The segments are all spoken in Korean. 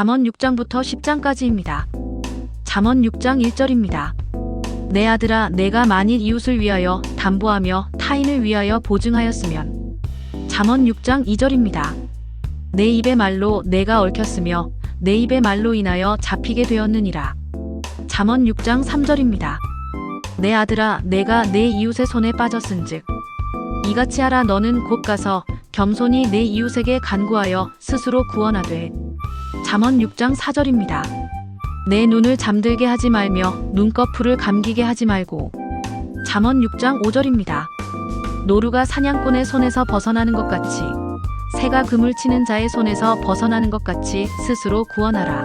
잠언 6장부터 10장까지입니다. 잠언 6장 1절입니다. 내 아들아, 내가 만일 이웃을 위하여 담보하며 타인을 위하여 보증하였으면. 잠언 6장 2절입니다. 내 입의 말로 내가 얽혔으며 내 입의 말로 인하여 잡히게 되었느니라. 잠언 6장 3절입니다. 내 아들아, 내가 내 이웃의 손에 빠졌은즉 이같이 하라. 너는 곧 가서 겸손히 내 이웃에게 간구하여 스스로 구원하되. 잠언 6장 4절입니다. 내 눈을 잠들게 하지 말며 눈꺼풀을 감기게 하지 말고. 잠언 6장 5절입니다. 노루가 사냥꾼의 손에서 벗어나는 것 같이 새가 그물 치는 자의 손에서 벗어나는 것 같이 스스로 구원하라.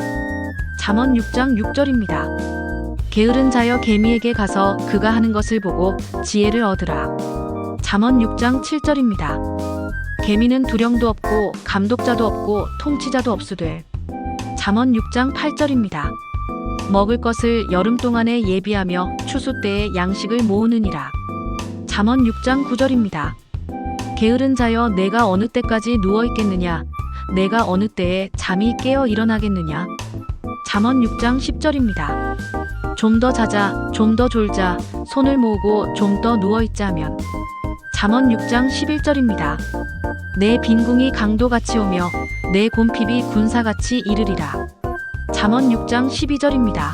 잠언 6장 6절입니다. 게으른 자여 개미에게 가서 그가 하는 것을 보고 지혜를 얻으라. 잠언 6장 7절입니다. 개미는 두령도 없고 감독자도 없고 통치자도 없으되. 잠언 6장 8절입니다. 먹을 것을 여름 동안에 예비하며 추수 때에 양식을 모으느니라. 잠언 6장 9절입니다. 게으른 자여, 내가 어느 때까지 누워 있겠느냐? 내가 어느 때에 잠이 깨어 일어나겠느냐? 잠언 6장 10절입니다. 좀 더 자자, 좀 더 졸자, 손을 모으고 좀 더 누워 있자 하면. 잠언 6장 11절입니다. 내 빈궁이 강도같이 오며 내 곰핍이 군사같이 이르리라. 잠언 6장 12절입니다.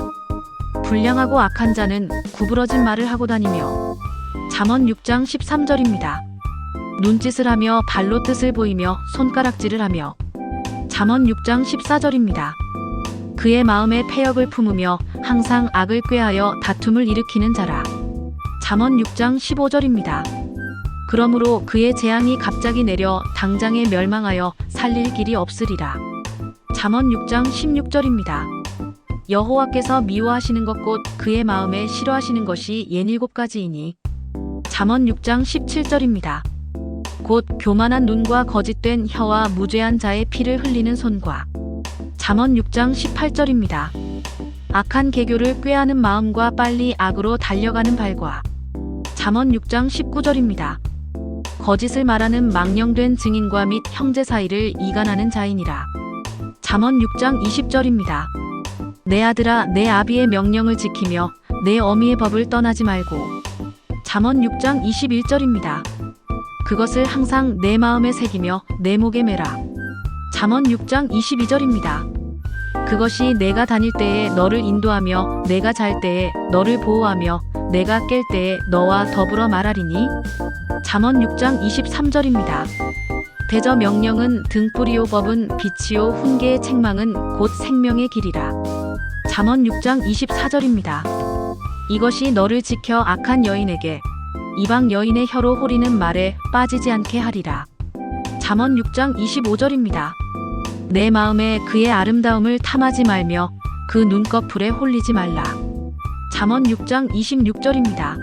불량하고 악한 자는 구부러진 말을 하고 다니며. 잠언 6장 13절입니다. 눈짓을 하며 발로 뜻을 보이며 손가락질을 하며. 잠언 6장 14절입니다. 그의 마음에 패역을 품으며 항상 악을 꾀하여 다툼을 일으키는 자라. 잠언 6장 15절입니다. 그러므로 그의 재앙이 갑자기 내려 당장에 멸망하여 살릴 길이 없으리라. 잠언 6장 16절입니다. 여호와께서 미워하시는 것 곧 그의 마음에 싫어하시는 것이 67가지이니. 잠언 6장 17절입니다. 곧 교만한 눈과 거짓된 혀와 무죄한 자의 피를 흘리는 손과. 잠언 6장 18절입니다. 악한 계교를 꾀하는 마음과 빨리 악으로 달려가는 발과. 잠언 6장 19절입니다. 거짓을 말하는 망령된 증인과 및 형제 사이를 이간하는 자이니라. 잠언 6장 20절입니다. 내 아들아, 내 아비의 명령을 지키며 내 어미의 법을 떠나지 말고. 잠언 6장 21절입니다. 그것을 항상 내 마음에 새기며 내 목에 매라. 잠언 6장 22절입니다. 그것이 내가 다닐 때에 너를 인도하며 내가 잘 때에 너를 보호하며 내가 깰 때에 너와 더불어 말하리니. 잠언 6장 23절입니다. 대저 명령은 등불이요 법은 빛이요 훈계의 책망은 곧 생명의 길이라. 잠언 6장 24절입니다. 이것이 너를 지켜 악한 여인에게 이방 여인의 혀로 호리는 말에 빠지지 않게 하리라. 잠언 6장 25절입니다. 내 마음에 그의 아름다움을 탐하지 말며 그 눈꺼풀에 홀리지 말라. 잠언 6장 26절입니다.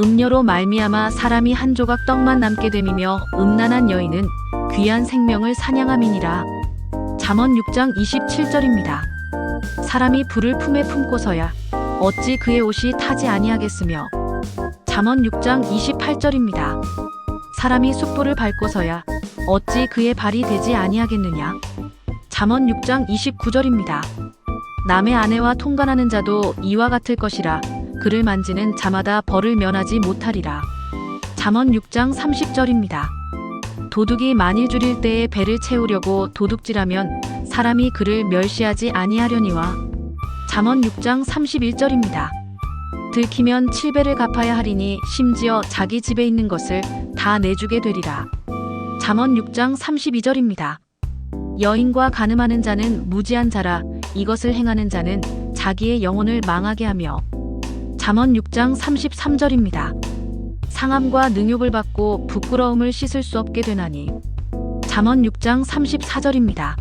음녀로 말미암아 사람이 한 조각 떡만 남게 됨이며 음란한 여인은 귀한 생명을 사냥함이니라. 잠언 6장 27절입니다. 사람이 불을 품에 품고서야 어찌 그의 옷이 타지 아니하겠으며. 잠언 6장 28절입니다. 사람이 숯불을 밟고서야 어찌 그의 발이 되지 아니하겠느냐. 잠언 6장 29절입니다. 남의 아내와 통관하는 자도 이와 같을 것이라 그를 만지는 자마다 벌을 면하지 못하리라. 잠언 6장 30절입니다. 도둑이 만일 줄일 때에 배를 채우려고 도둑질하면 사람이 그를 멸시하지 아니하려니와. 잠언 6장 31절입니다. 들키면 7배를 갚아야 하리니 심지어 자기 집에 있는 것을 다 내주게 되리라. 잠언 6장 32절입니다. 여인과 간음하는 자는 무지한 자라 이것을 행하는 자는 자기의 영혼을 망하게 하며. 잠언 6장 33절입니다. 상함과 능욕을 받고 부끄러움을 씻을 수 없게 되나니. 잠언 6장 34절입니다.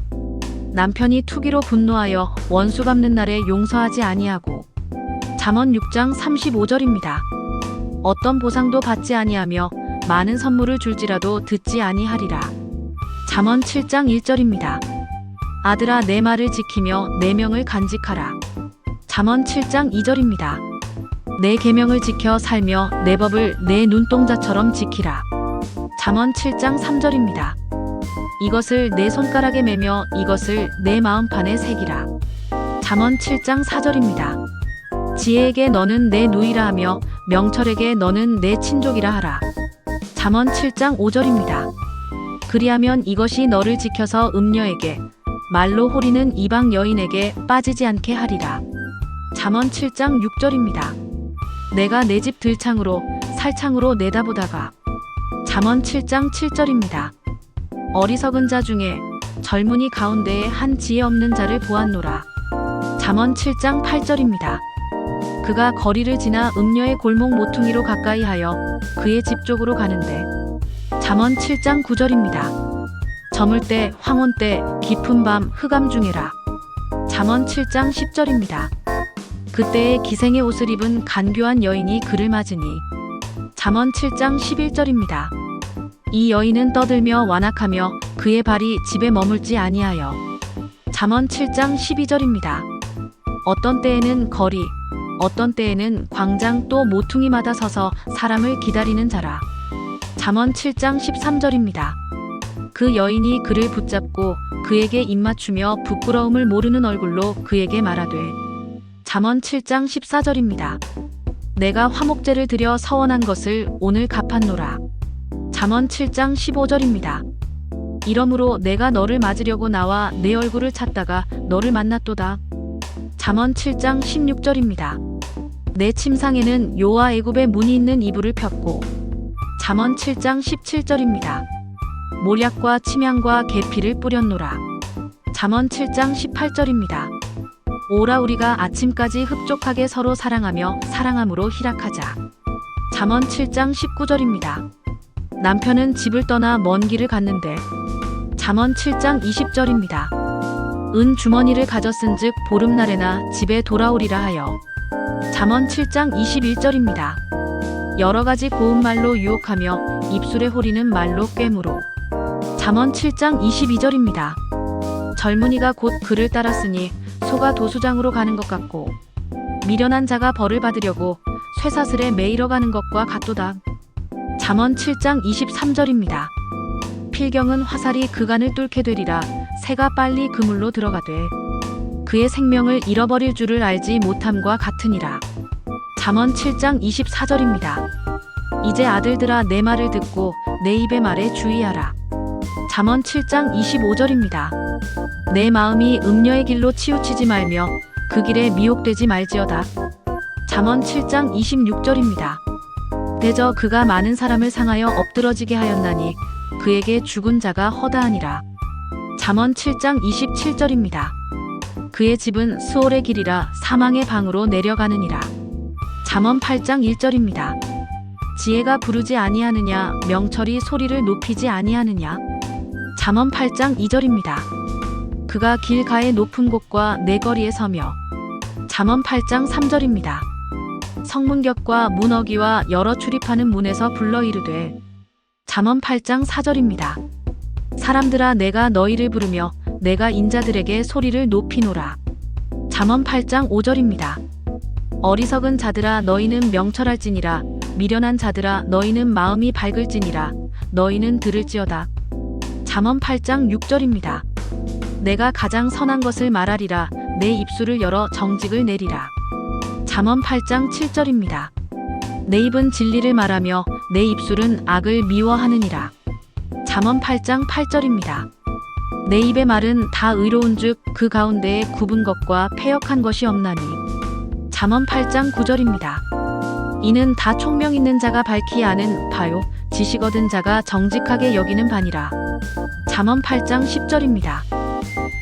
남편이 투기로 분노하여 원수 갚는 날에 용서하지 아니하고. 잠언 6장 35절입니다. 어떤 보상도 받지 아니하며 많은 선물을 줄지라도 듣지 아니하리라. 잠언 7장 1절입니다. 아들아, 내 말을 지키며 내 명을 간직하라. 잠언 7장 2절입니다. 내 계명을 지켜 살며 내 법을 내 눈동자처럼 지키라. 잠언 7장 3절입니다. 이것을 내 손가락에 매며 이것을 내 마음판에 새기라. 잠언 7장 4절입니다. 지혜에게 너는 내 누이라 하며 명철에게 너는 내 친족이라 하라. 잠언 7장 5절입니다. 그리하면 이것이 너를 지켜서 음녀에게 말로 호리는 이방 여인에게 빠지지 않게 하리라. 잠언 7장 6절입니다. 내가 내 집 들창으로 살창으로 내다보다가. 잠언 7장 7절입니다. 어리석은 자 중에 젊은이 가운데에 한 지혜 없는 자를 보았노라. 잠언 7장 8절입니다. 그가 거리를 지나 음녀의 골목 모퉁이로 가까이 하여 그의 집 쪽으로 가는데. 잠언 7장 9절입니다. 저물 때 황혼 때 깊은 밤 흑암 중에라. 잠언 7장 10절입니다. 그때에 기생의 옷을 입은 간교한 여인이 그를 맞으니. 잠언 7장 11절입니다. 이 여인은 떠들며 완악하며 그의 발이 집에 머물지 아니하여. 잠언 7장 12절입니다. 어떤 때에는 거리, 어떤 때에는 광장 또 모퉁이마다 서서 사람을 기다리는 자라. 잠언 7장 13절입니다. 그 여인이 그를 붙잡고 그에게 입맞추며 부끄러움을 모르는 얼굴로 그에게 말하되. 잠언 7장 14절입니다. 내가 화목제를 드려 서원한 것을 오늘 갚았노라. 잠언 7장 15절입니다. 이러므로 내가 너를 맞으려고 나와 내 얼굴을 찾다가 너를 만났도다. 잠언 7장 16절입니다. 내 침상에는 요와 애굽의 문이 있는 이불을 폈고. 잠언 7장 17절입니다. 몰약과 침향과 계피를 뿌렸노라. 잠언 7장 18절입니다. 오라 우리가 아침까지 흡족하게 서로 사랑하며 사랑함으로 희락하자. 잠언 7장 19절입니다. 남편은 집을 떠나 먼 길을 갔는데. 잠언 7장 20절입니다. 은 주머니를 가졌은즉 보름날에나 집에 돌아오리라 하여. 잠언 7장 21절입니다. 여러 가지 고운 말로 유혹하며 입술에 호리는 말로 꿰물어. 잠언 7장 22절입니다. 젊은이가 곧 그를 따랐으니 소가 도수장으로 가는 것 같고 미련한 자가 벌을 받으려고 쇠사슬에 매이러 가는 것과 같도다. 잠언 7장 23절입니다. 필경은 화살이 그간을 뚫게 되리라. 새가 빨리 그물로 들어가되 그의 생명을 잃어버릴 줄을 알지 못함과 같으니라. 잠언 7장 24절입니다. 이제 아들들아 내 말을 듣고 내 입의 말에 주의하라. 잠언 7장 25절입니다. 내 마음이 음녀의 길로 치우치지 말며 그 길에 미혹되지 말지어다. 잠언 7장 26절입니다. 대저 그가 많은 사람을 상하여 엎드러지게 하였나니 그에게 죽은 자가 허다하니라. 잠언 7장 27절입니다. 그의 집은 스올의 길이라 사망의 방으로 내려가느니라. 잠언 8장 1절입니다. 지혜가 부르지 아니하느냐 명철이 소리를 높이지 아니하느냐. 잠언 8장 2절입니다. 그가 길가의 높은 곳과 내 거리에 서며. 잠언 8장 3절입니다. 성문곁과 문어기와 여러 출입하는 문에서 불러 이르되. 잠언 8장 4절입니다. 사람들아 내가 너희를 부르며 내가 인자들에게 소리를 높이노라. 잠언 8장 5절입니다. 어리석은 자들아 너희는 명철할지니라. 미련한 자들아 너희는 마음이 밝을지니라. 너희는 들을지어다. 잠언 8장 6절입니다. 내가 가장 선한 것을 말하리라. 내 입술을 열어 정직을 내리라. 잠언 8장 7절입니다. 내 입은 진리를 말하며 내 입술은 악을 미워하느니라. 잠언 8장 8절입니다. 내 입의 말은 다 의로운즉 그 가운데에 굽은 것과 패역한 것이 없나니. 잠언 8장 9절입니다. 이는 다 총명 있는 자가 밝히 아는 바요 지식 얻은 자가 정직하게 여기는 바니라. 잠언 8장 10절입니다.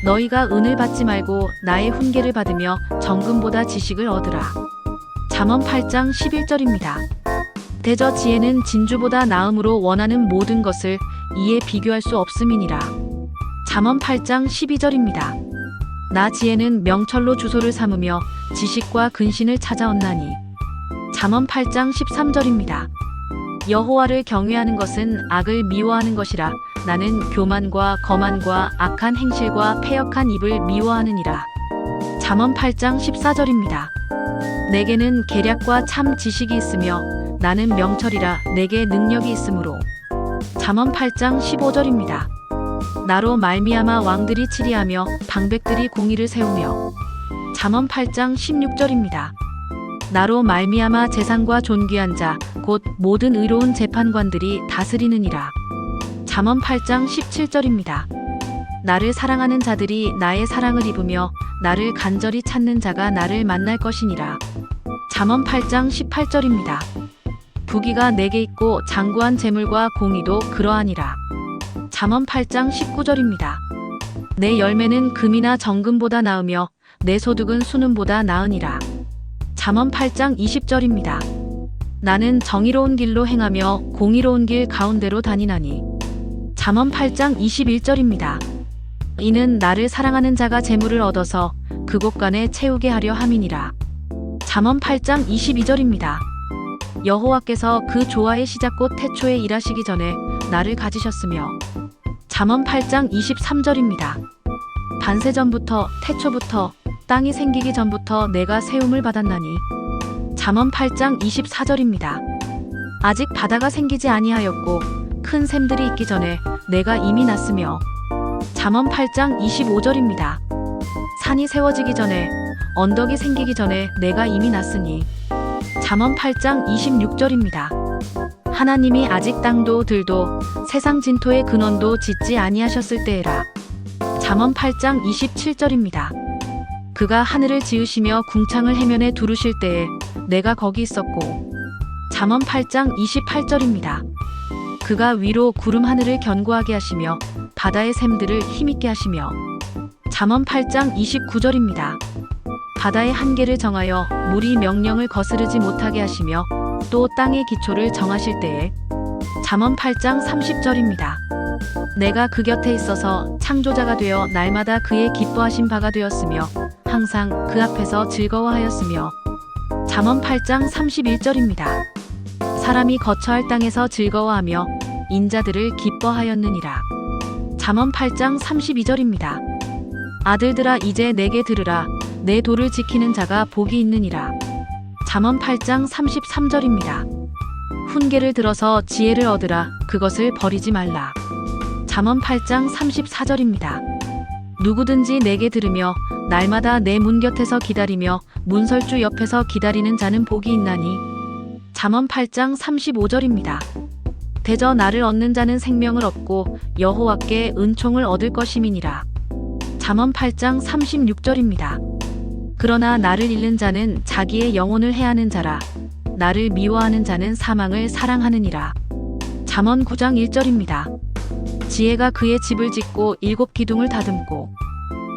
너희가 은을 받지 말고 나의 훈계를 받으며 정금보다 지식을 얻으라. 잠언 8장 11절입니다. 대저 지혜는 진주보다 나음으로 원하는 모든 것을 이에 비교할 수 없음이니라. 잠언 8장 12절입니다. 나 지혜는 명철로 주소를 삼으며 지식과 근신을 찾아온나니. 잠언 8장 13절입니다. 여호와를 경외하는 것은 악을 미워하는 것이라. 나는 교만과 거만과 악한 행실과 패역한 입을 미워하느니라. 잠언 8장 14절입니다. 내게는 계략과 참 지식이 있으며 나는 명철이라 내게 능력이 있으므로. 잠언 8장 15절입니다. 나로 말미암아 왕들이 치리하며 방백들이 공의를 세우며. 잠언 8장 16절입니다. 나로 말미암아 재상과 존귀한 자 곧 모든 의로운 재판관들이 다스리느니라. 잠언 8장 17절입니다. 나를 사랑하는 자들이 나의 사랑을 입으며 나를 간절히 찾는 자가 나를 만날 것이니라. 잠언 8장 18절입니다. 부귀가 내게 있고 장구한 재물과 공의도 그러하니라. 잠언 8장 19절입니다. 내 열매는 금이나 정금보다 나으며 내 소득은 수는보다 나으니라. 잠언 8장 20절입니다. 나는 정의로운 길로 행하며 공의로운 길 가운데로 다니나니. 잠언 8장 21절입니다. 이는 나를 사랑하는 자가 재물을 얻어서 그곳간에 채우게 하려 함이니라. 잠언 8장 22절입니다. 여호와께서 그 조화의 시작 곧 태초에 일하시기 전에 나를 가지셨으며. 잠언 8장 23절입니다. 반세 전부터 태초부터 땅이 생기기 전부터 내가 세움을 받았나니. 잠언 8장 24절입니다. 아직 바다가 생기지 아니하였고 큰 샘들이 있기 전에 내가 이미 났으며. 잠언 8장 25절입니다. 산이 세워지기 전에 언덕이 생기기 전에 내가 이미 났으니. 잠언 8장 26절입니다. 하나님이 아직 땅도 들도 세상 진토의 근원도 짓지 아니하셨을 때에라. 잠언 8장 27절입니다. 그가 하늘을 지으시며 궁창을 해면에 두르실 때에 내가 거기 있었고. 잠언 8장 28절입니다. 그가 위로 구름 하늘을 견고하게 하시며 바다의 샘들을 힘있게 하시며. 잠언 8장 29절입니다. 바다의 한계를 정하여 물이 명령을 거스르지 못하게 하시며 또 땅의 기초를 정하실 때에. 잠언 8장 30절입니다. 내가 그 곁에 있어서 창조자가 되어 날마다 그의 기뻐하신 바가 되었으며 항상 그 앞에서 즐거워하였으며. 잠언 8장 31절입니다. 사람이 거처할 땅에서 즐거워하며 인자들을 기뻐하였느니라. 잠언 8장 32절입니다. 아들들아 이제 내게 들으라. 내 도를 지키는 자가 복이 있느니라. 잠언 8장 33절입니다. 훈계를 들어서 지혜를 얻으라. 그것을 버리지 말라. 잠언 8장 34절입니다. 누구든지 내게 들으며 날마다 내 문 곁에서 기다리며 문설주 옆에서 기다리는 자는 복이 있나니. 잠언 8장 35절입니다. 대저 나를 얻는 자는 생명을 얻고 여호와께 은총을 얻을 것임이니라. 잠언 8장 36절입니다. 그러나 나를 잃는 자는 자기의 영혼을 해하는 자라. 나를 미워하는 자는 사망을 사랑하느니라. 잠언 9장 1절입니다. 지혜가 그의 집을 짓고 7 기둥을 다듬고.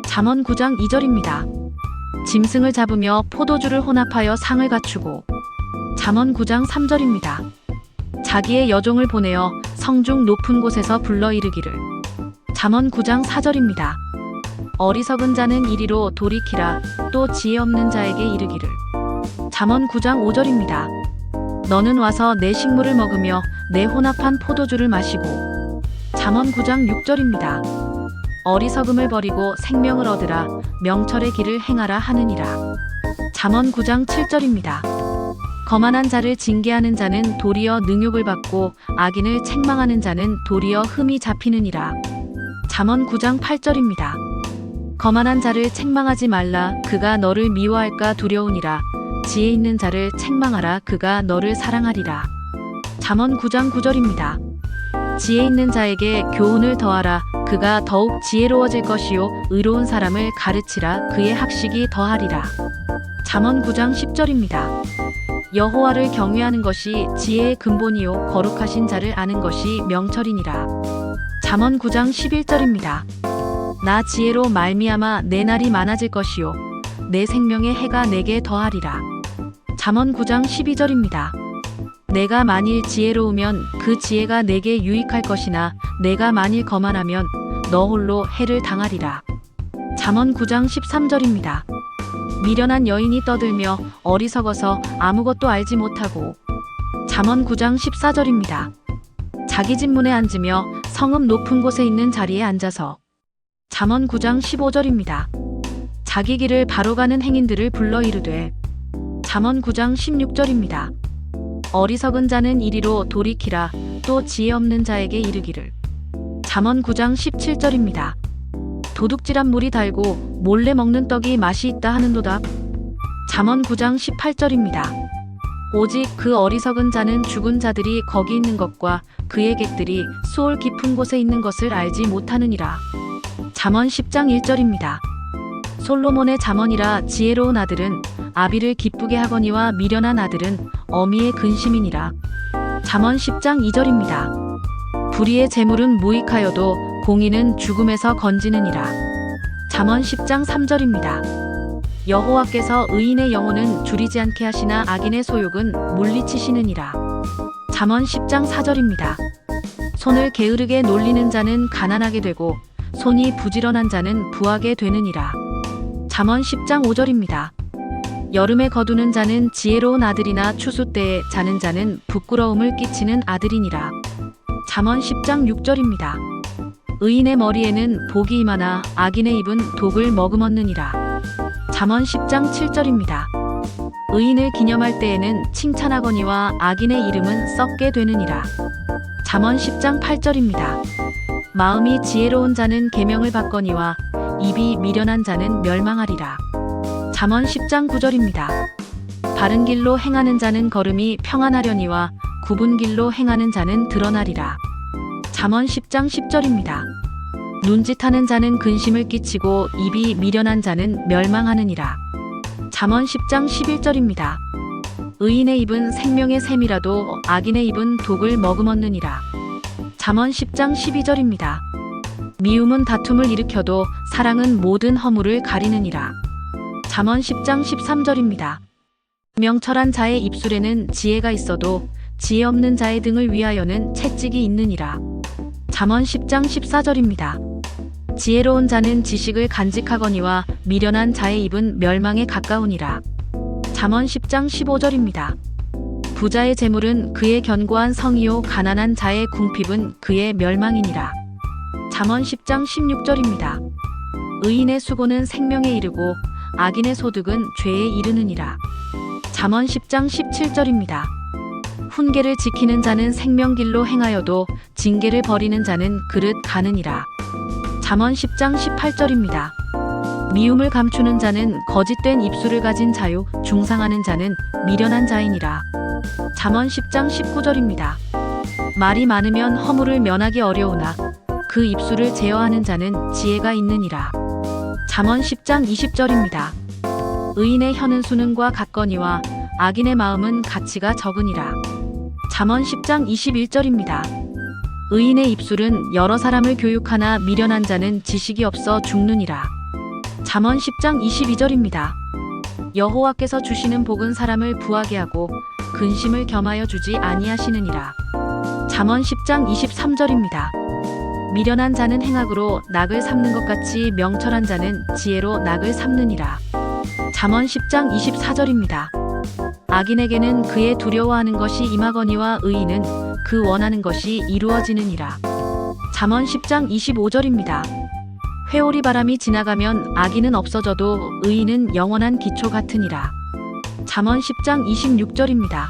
잠언 9장 2절입니다. 짐승을 잡으며 포도주를 혼합하여 상을 갖추고. 잠언 9장 3절입니다. 자기의 여종을 보내어 성중 높은 곳에서 불러 이르기를. 잠언 9장 4절입니다. 어리석은 자는 이리로 돌이키라. 또 지혜 없는 자에게 이르기를. 잠언 9장 5절입니다. 너는 와서 내 식물을 먹으며 내 혼합한 포도주를 마시고. 잠언 9장 6절입니다. 어리석음을 버리고 생명을 얻으라. 명철의 길을 행하라 하느니라. 잠언 9장 7절입니다. 거만한 자를 징계하는 자는 도리어 능욕을 받고 악인을 책망하는 자는 도리어 흠이 잡히느니라. 잠언 9장 8절입니다. 거만한 자를 책망하지 말라. 그가 너를 미워할까 두려우니라. 지혜 있는 자를 책망하라. 그가 너를 사랑하리라. 잠언 9장 9절입니다. 지혜 있는 자에게 교훈을 더하라. 그가 더욱 지혜로워질 것이요 의로운 사람을 가르치라. 그의 학식이 더하리라. 잠언 9장 10절입니다. 여호와를 경외하는 것이 지혜의 근본이요 거룩하신 자를 아는 것이 명철이니라. 잠언 9장 11절입니다. 나 지혜로 말미암아 내 날이 많아질 것이요 내 생명의 해가 내게 더하리라. 잠언 9장 12절입니다. 내가 만일 지혜로우면 그 지혜가 내게 유익할 것이나 내가 만일 거만하면 너 홀로 해를 당하리라. 잠언 9장 13절입니다. 미련한 여인이 떠들며 어리석어서 아무것도 알지 못하고. 잠언 9장 14절입니다. 자기 집 문에 앉으며 성읍 높은 곳에 있는 자리에 앉아서. 잠언 9장 15절입니다. 자기 길을 바로 가는 행인들을 불러 이르되. 잠언 9장 16절입니다. 어리석은 자는 이리로 돌이키라. 또 지혜 없는 자에게 이르기를. 잠언 9장 17절입니다. 도둑질한 물이 달고 몰래 먹는 떡이 맛이 있다 하는도다. 잠언 9장 18절입니다. 오직 그 어리석은 자는 죽은 자들이 거기 있는 것과 그의 객들이 수올 깊은 곳에 있는 것을 알지 못하느니라. 잠언 10장 1절입니다. 솔로몬의 잠언이라 지혜로운 아들은 아비를 기쁘게 하거니와 미련한 아들은 어미의 근심이니라. 잠언 10장 2절입니다. 불의의 재물은 무익하여도 공의는 죽음에서 건지느니라. 잠언 10장 3절입니다. 여호와께서 의인의 영혼은 줄이지 않게 하시나 악인의 소욕은 물리치시느니라. 잠언 10장 4절입니다. 손을 게으르게 놀리는 자는 가난하게 되고 손이 부지런한 자는 부하게 되느니라. 잠언 10장 5절입니다. 여름에 거두는 자는 지혜로운 아들이나 추수 때에 자는 자는 부끄러움을 끼치는 아들이니라. 잠언 10장 6절입니다. 의인의 머리에는 복이 임하나 악인의 입은 독을 머금었느니라. 잠언 10장 7절입니다. 의인을 기념할 때에는 칭찬하거니와 악인의 이름은 썩게 되느니라. 잠언 10장 8절입니다. 마음이 지혜로운 자는 계명을 받거니와 입이 미련한 자는 멸망하리라. 잠언 10장 9절입니다. 바른 길로 행하는 자는 걸음이 평안하려니와 굽은 길로 행하는 자는 드러나리라. 잠언 10장 10절입니다. 눈짓하는 자는 근심을 끼치고 입이 미련한 자는 멸망하느니라. 잠언 10장 11절입니다. 의인의 입은 생명의 샘이라도 악인의 입은 독을 머금었느니라. 잠언 10장 12절입니다. 미움은 다툼을 일으켜도 사랑은 모든 허물을 가리느니라. 잠언 10장 13절입니다. 명철한 자의 입술에는 지혜가 있어도 지혜 없는 자의 등을 위하여는 채찍이 있느니라. 잠언 10장 14절입니다. 지혜로운 자는 지식을 간직하거니와 미련한 자의 입은 멸망에 가까우니라. 잠언 10장 15절입니다. 부자의 재물은 그의 견고한 성이요 가난한 자의 궁핍은 그의 멸망이니라. 잠언 10장 16절입니다. 의인의 수고는 생명에 이르고 악인의 소득은 죄에 이르느니라. 잠언 10장 17절입니다. 훈계를 지키는 자는 생명길로 행하여도 징계를 버리는 자는 그릇 가느니라. 잠언 10장 18절입니다. 미움을 감추는 자는 거짓된 입술을 가진 자요 중상하는 자는 미련한 자이니라. 잠언 10장 19절입니다. 말이 많으면 허물을 면하기 어려우나 그 입술을 제어하는 자는 지혜가 있느니라. 잠언 10장 20절입니다. 의인의 혀는 수능과 같거니와 악인의 마음은 가치가 적으니라. 잠언 10장 21절입니다. 의인의 입술은 여러 사람을 교육하나 미련한 자는 지식이 없어 죽느니라. 잠언 10장 22절입니다. 여호와께서 주시는 복은 사람을 부하게 하고 근심을 겸하여 주지 아니하시느니라. 잠언 10장 23절입니다. 미련한 자는 행악으로 낙을 삼는 것 같이 명철한 자는 지혜로 낙을 삼느니라. 잠언 10장 24절입니다. 악인에게는 그의 두려워하는 것이 임하거니와 의인은 그 원하는 것이 이루어지느니라. 잠언 10장 25절입니다. 회오리 바람이 지나가면 악인은 없어져도 의인은 영원한 기초 같으니라. 잠언 10장 26절입니다.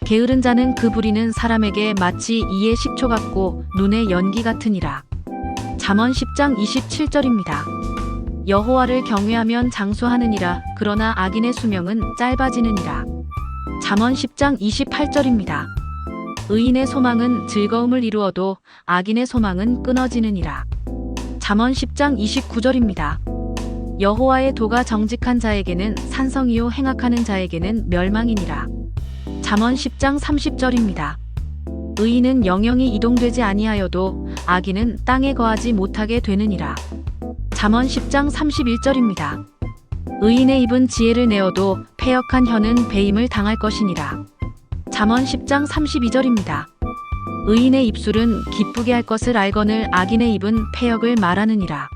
게으른 자는 그 부리는 사람에게 마치 이의 식초 같고 눈의 연기 같으니라. 잠언 10장 27절입니다. 여호와를 경외하면 장수하느니라. 그러나 악인의 수명은 짧아지느니라. 잠언 10장 28절입니다. 의인의 소망은 즐거움을 이루어도 악인의 소망은 끊어지느니라. 잠언 10장 29절입니다. 여호와의 도가 정직한 자에게는 산성이요 행악하는 자에게는 멸망이니라. 잠언 10장 30절입니다. 의인은 영영이 이동되지 아니하여도 악인은 땅에 거하지 못하게 되느니라. 잠언 10장 31절입니다. 의인의 입은 지혜를 내어도 패역한 혀는 배임을 당할 것이니라. 잠언 10장 32절입니다. 의인의 입술은 기쁘게 할 것을 알거늘 악인의 입은 패역을 말하느니라.